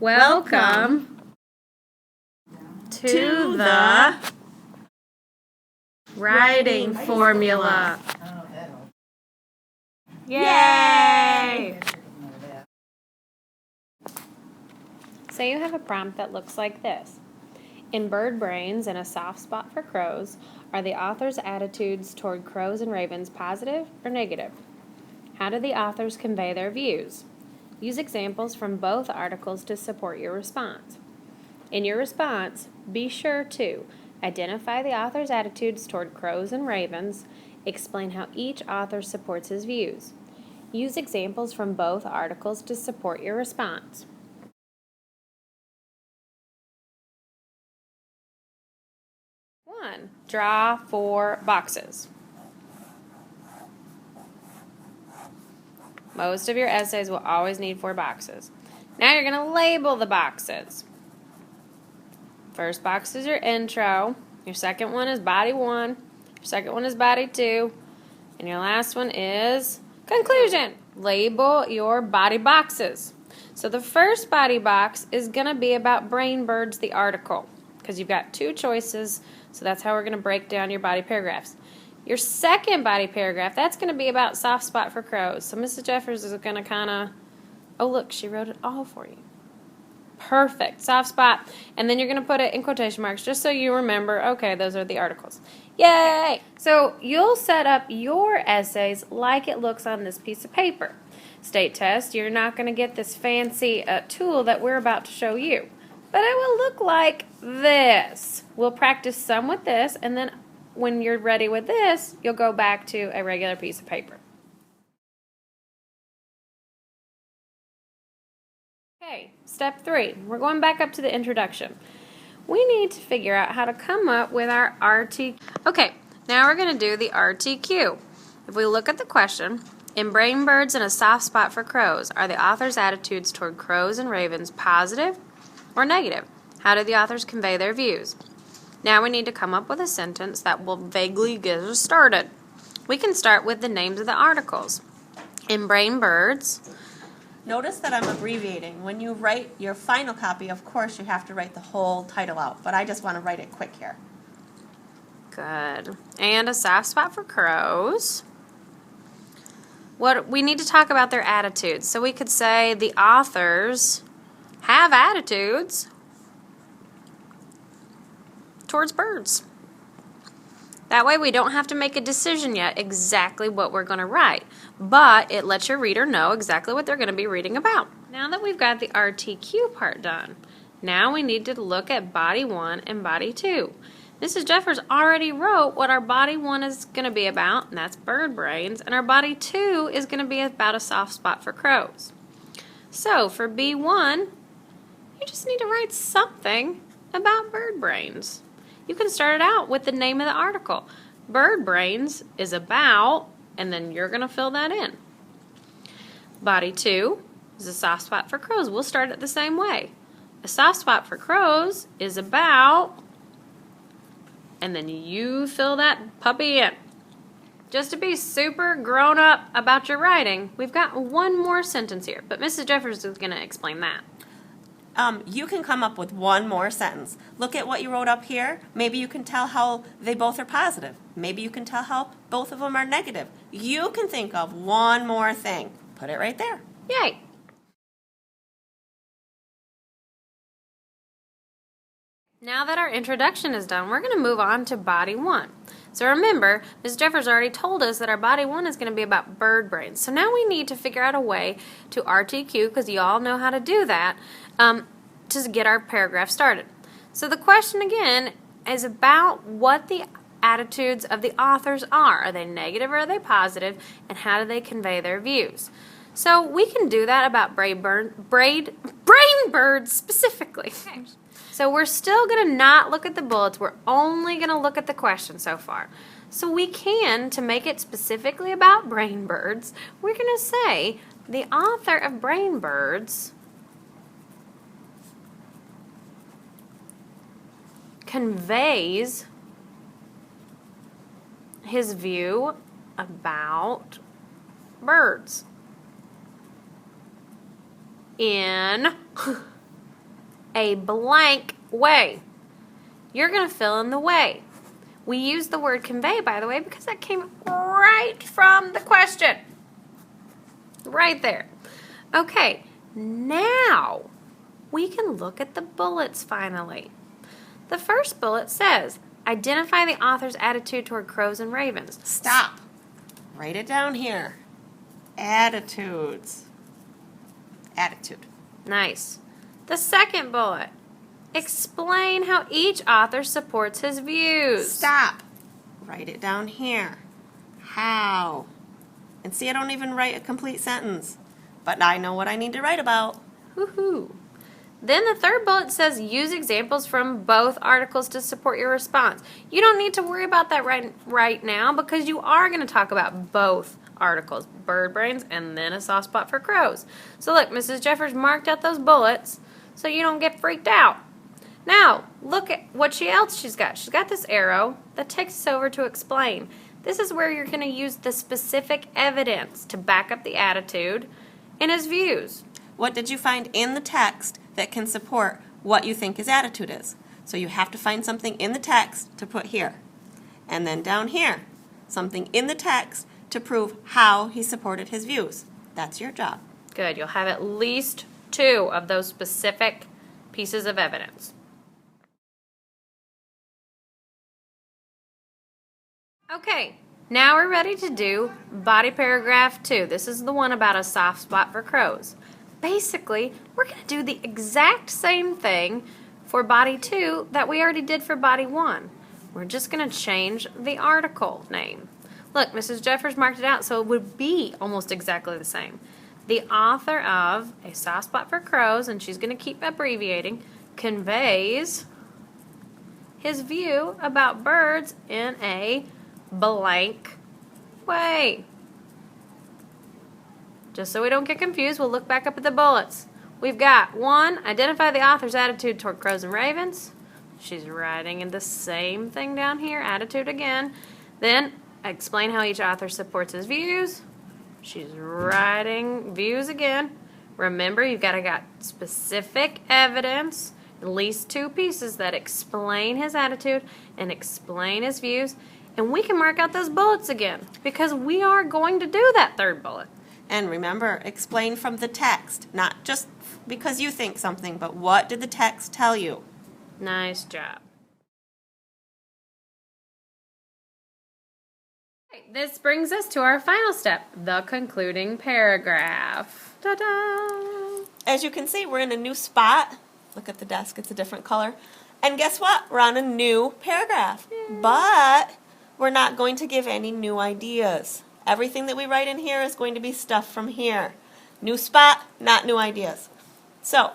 Welcome to the writing formula. Yay! So you have a prompt that looks like this. In Bird Brains and a Soft Spot for Crows, are the author's attitudes toward crows and ravens positive or negative? How do the authors convey their views? Use examples from both articles to support your response. In your response, be sure to identify the author's attitudes toward crows and ravens, explain how each author supports his views. Use examples from both articles to support your response. One, draw 4 boxes. Most of your essays will always need 4 boxes. Now you're going to label the boxes. First box is your intro. Your second one is body 1. Your second one is body 2. And your last one is conclusion. Label your body boxes. So the first body box is going to be about Brain Birds, the article, because you've got 2 choices. So that's how we're going to break down your body paragraphs. Your second body paragraph, that's going to be about Soft Spot for Crows. So Mrs. Jeffers is going to kind of, oh look, she wrote it all for you. Perfect, Soft Spot. And then you're going to put it in quotation marks just so you remember, okay, those are the articles. Yay! So you'll set up your essays like it looks on this piece of paper. State test, you're not going to get this fancy tool that we're about to show you. But it will look like this. We'll practice some with this, and then when you're ready with this, you'll go back to a regular piece of paper. Okay, step 3. We're going back up to the introduction. We need to figure out how to come up with our RT. Okay, now we're going to do the RTQ. If we look at the question, in Brain Birds and a Soft Spot for Crows, are the author's attitudes toward crows and ravens positive or negative? How do the authors convey their views? Now we need to come up with a sentence that will vaguely get us started. We can start with the names of the articles. In Brain Birds, Notice that I'm abbreviating. When you write your final copy, of course, you have to write the whole title out, but I just want to write it quick here. good. And a Soft Spot for Crows. What we need to talk about their attitudes. So we could say the authors have attitudes towards birds. That way we don't have to make a decision yet exactly what we're going to write, but it lets your reader know exactly what they're going to be reading about. Now that we've got the RTQ part done, now we need to look at body 1 and body 2. Mrs. Jeffers already wrote what our body 1 is going to be about, and that's bird brains, and our body 2 is going to be about a soft spot for crows. So for B1, you just need to write something about bird brains. You can start it out with the name of the article. Bird Brains is about, and then you're going to fill that in. Body 2 is a soft spot for crows. We'll start it the same way. A soft spot for crows is about, and then you fill that puppy in. Just to be super grown up about your writing, we've got one more sentence here, but Mrs. Jeffers is going to explain that. You can come up with one more sentence. Look at what you wrote up here. Maybe you can tell how they both are positive. Maybe you can tell how both of them are negative. You can think of one more thing. Put it right there. Yay! Now that our introduction is done, we're going to move on to body 1. So remember, Ms. Jeffers already told us that our body 1 is going to be about bird brains. So now we need to figure out a way to RTQ, because you all know how to do that, to get our paragraph started. So the question again is about what the attitudes of the authors are. Are they negative or are they positive? And how do they convey their views? So we can do that about brain birds specifically. Okay. So we're still going to not look at the bullets. We're only going to look at the question so far. So we can, to make it specifically about brain birds, we're going to say the author of Brain Birds conveys his view about birds in a blank way. You're going to fill in the way. We use the word convey, by the way, because that came right from the question. Right there. Okay, now we can look at the bullets finally. The first bullet says, identify the author's attitude toward crows and ravens. Stop. Write it down here. Attitudes. Attitude. Nice. The second bullet, explain how each author supports his views. Stop. Write it down here. How. And see, I don't even write a complete sentence, but I know what I need to write about. Woohoo. Then the third bullet says use examples from both articles to support your response. You don't need to worry about that right now because you are going to talk about both articles, bird brains and then a soft spot for crows. So look, Mrs. Jeffers marked out those bullets so you don't get freaked out. Now, look at what else she's got. She's got this arrow that takes us over to explain. This is where you're going to use the specific evidence to back up the attitude and his views. What did you find in the text that can support what you think his attitude is? So you have to find something in the text to put here. And then down here, something in the text to prove how he supported his views. That's your job. Good. You'll have at least 2 of those specific pieces of evidence. Okay, now we're ready to do body paragraph 2. This is the one about a soft spot for crows. Basically, we're going to do the exact same thing for body 2 that we already did for body 1. We're just going to change the article name. Look, Mrs. Jeffers marked it out so it would be almost exactly the same. The author of A Soft Spot for Crows, and she's going to keep abbreviating, conveys his view about birds in a blank way. Just so we don't get confused, we'll look back up at the bullets. We've got 1, identify the author's attitude toward crows and ravens. She's writing in the same thing down here, attitude again. Then, explain how each author supports his views. She's writing views again. Remember, you've got to got specific evidence, at least 2 pieces that explain his attitude and explain his views. And we can mark out those bullets again because we are going to do that third bullet. And remember, explain from the text, not just because you think something, but what did the text tell you? Nice job. This brings us to our final step, the concluding paragraph. Ta-da! As you can see, we're in a new spot. Look at the desk, it's a different color. And guess what? We're on a new paragraph. Yay. But we're not going to give any new ideas. Everything that we write in here is going to be stuff from here. New spot, not new ideas. So,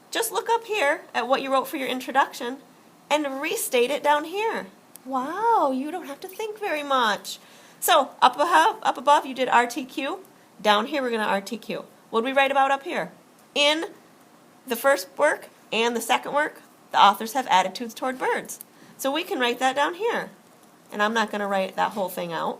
just look up here at what you wrote for your introduction and restate it down here. Wow, you don't have to think very much. So, up above you did RTQ. Down here we're going to RTQ. What did we write about up here? In the first work and the second work, the authors have attitudes toward birds. So we can write that down here. And I'm not going to write that whole thing out.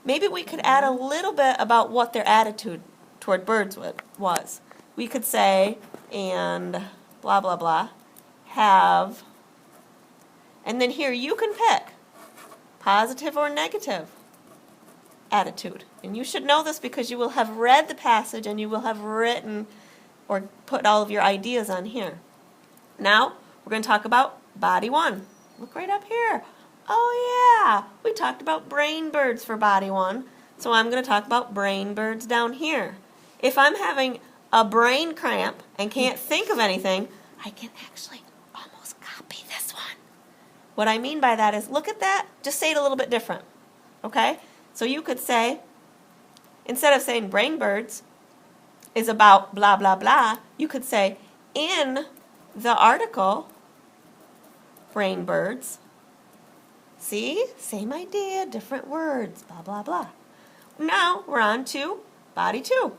Maybe we could add a little bit about what their attitude toward birds was. We could say, and blah, blah, blah, have, and then here you can pick positive or negative attitude. And you should know this because you will have read the passage and you will have written or put all of your ideas on here. Now, we're going to talk about body 1. Look right up here. Oh yeah, we talked about brain birds for body 1, so I'm going to talk about brain birds down here. If I'm having a brain cramp and can't think of anything, I can actually almost copy this one. What I mean by that is, look at that, just say it a little bit different, okay? So you could say, instead of saying brain birds is about blah, blah, blah, you could say, in the article, brain birds, see? Same idea, different words, blah, blah, blah. Now we're on to body 2.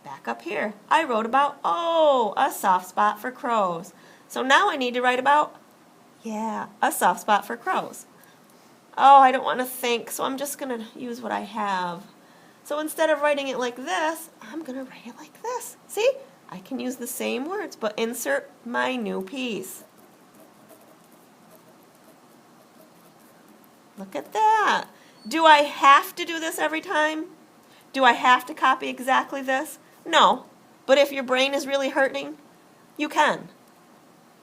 Back up here. I wrote about, a soft spot for crows. So now I need to write about, a soft spot for crows. Oh, I don't want to think, so I'm just going to use what I have. So instead of writing it like this, I'm going to write it like this. See? I can use the same words, but insert my new piece. Look at that. Do I have to do this every time? Do I have to copy exactly this? No. But if your brain is really hurting, you can.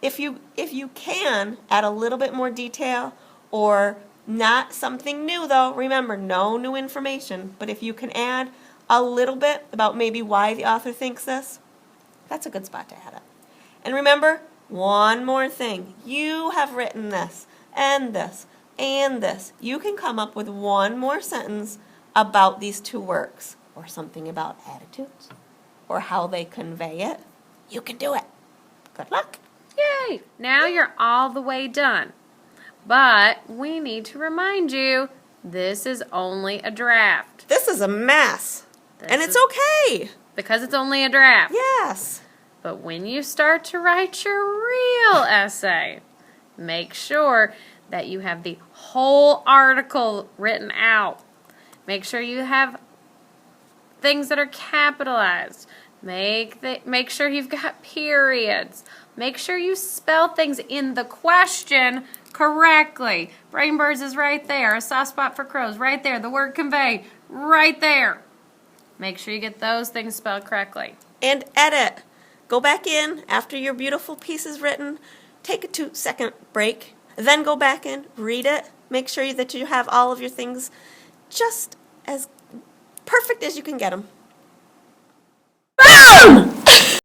If you can add a little bit more detail or not something new though, remember, no new information, but if you can add a little bit about maybe why the author thinks this, that's a good spot to add it. And remember, one more thing. You have written this and this and this. You can come up with one more sentence about these two works or something about attitudes or how they convey it. You can do it. Good luck. Yay! Now you're all the way done. But we need to remind you, this is only a draft. This is a mess. And it's okay. Because it's only a draft. Yes. But when you start to write your real essay, make sure that you have the whole article written out. Make sure you have things that are capitalized. Make sure you've got periods. Make sure you spell things in the question correctly. Brain birds is right there. A soft spot for crows, right there. The word convey, right there. Make sure you get those things spelled correctly. And edit. Go back in after your beautiful piece is written. Take a 2-second break. Then go back in, read it. Make sure that you have all of your things just as perfect as you can get them.